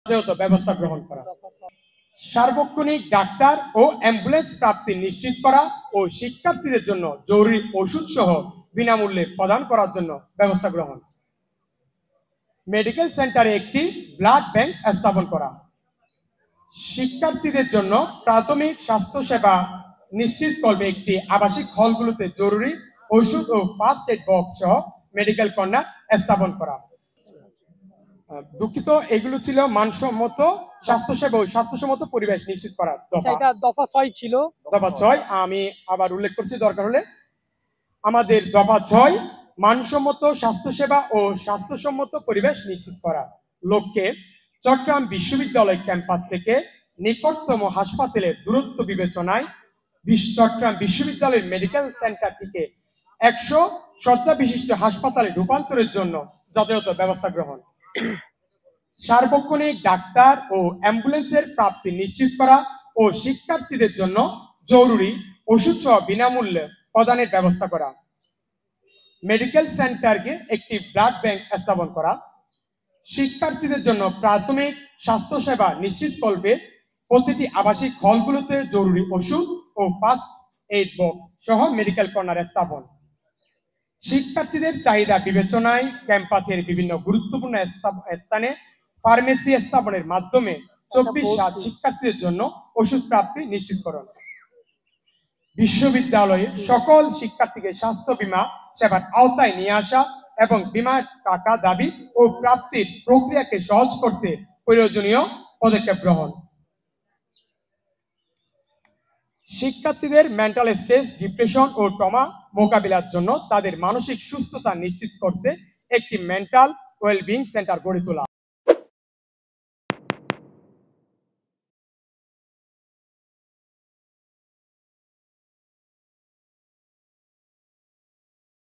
ব্যবস্থা গ্রহণ করা, সার্বক্ষণিক ডাক্তার ও অ্যাম্বুলেন্স প্রাপ্তি নিশ্চিত করা ও শিক্ষার্থীদের জন্য জরুরি ওষুধ সহ বিনামূল্যে প্রদান করার জন্য ব্যবস্থা গ্রহণ, মেডিকেল সেন্টারে একটি ব্লাড ব্যাংক স্থাপন করা, শিক্ষার্থীদের জন্য প্রাথমিক স্বাস্থ্যসেবা নিশ্চিত করবে একটি আবাসিক হলগুলোতে জরুরি ওষুধ ও ফার্স্ট এড বক্স সহ মেডিকেল কর্নার স্থাপন করা। দুঃখিত, এগুলো ছিল মানসম্মত স্বাস্থ্যসেবা ও স্বাস্থ্যসম্মত পরিবেশ নিশ্চিত করার দফা 6 ছিল। দফা 6 আমি আবার উল্লেখ করছি দরকার হলে। আমাদের দফা 6 মানসম্মত স্বাস্থ্যসেবা ও স্বাস্থ্যসম্মত পরিবেশ নিশ্চিত করা লক্ষ্যে চট্টগ্রাম বিশ্ববিদ্যালয় ক্যাম্পাস থেকে নিকটতম হাসপাতালের দূরত্ব বিবেচনায় চট্টগ্রাম বিশ্ববিদ্যালয়ের মেডিকেল সেন্টারটিকে 100 শয্যা বিশিষ্ট হাসপাতালে রূপান্তরের জন্য যথাযথ ব্যবস্থা গ্রহণ, সার্বক্ষণিক ডাক্তার ও অ্যাম্বুলেন্সের প্রাপ্তি নিশ্চিত করা ও শিক্ষার্থীদের জন্য জরুরি ওষুধ সহ বিনামূল্যে প্রদানের ব্যবস্থা করা, মেডিকেল সেন্টারকে একটি ব্লাড ব্যাংক স্থাপন করা, শিক্ষার্থীদের জন্য প্রাথমিক স্বাস্থ্যসেবা নিশ্চিত করবে প্রতিটি আবাসিক হলগুলোতে জরুরি ওষুধ ও ফার্স্ট এইড বক্স সহ মেডিকেল কর্নার স্থাপন, শিক্ষার্থীদের চাহিদা বিবেচনায় ক্যাম্পাসের বিভিন্ন গুরুত্বপূর্ণ স্থানে ফার্মেসি স্থাপনের মাধ্যমে 24/7 শিক্ষার্থীদের জন্য ওষুধ প্রাপ্তি নিশ্চিতকরণ, বিশ্ববিদ্যালয়ে সকল শিক্ষার্থীকে স্বাস্থ্য বীমা সেবার আওতায় নিয়ে আসা এবং বীমার টাকা দাবি ও প্রাপ্তির প্রক্রিয়াকে সহজ করতে প্রয়োজনীয় পদক্ষেপ গ্রহণ, শিক্ষার্থীদের মেন্টাল স্ট্রেস, ডিপ্রেশন ও ট্রমা মোকাবিলার জন্য তাদের মানসিক সুস্থতা নিশ্চিত করতে একটি মেন্টাল ওয়েলবিং সেন্টার গড়ে তোলা।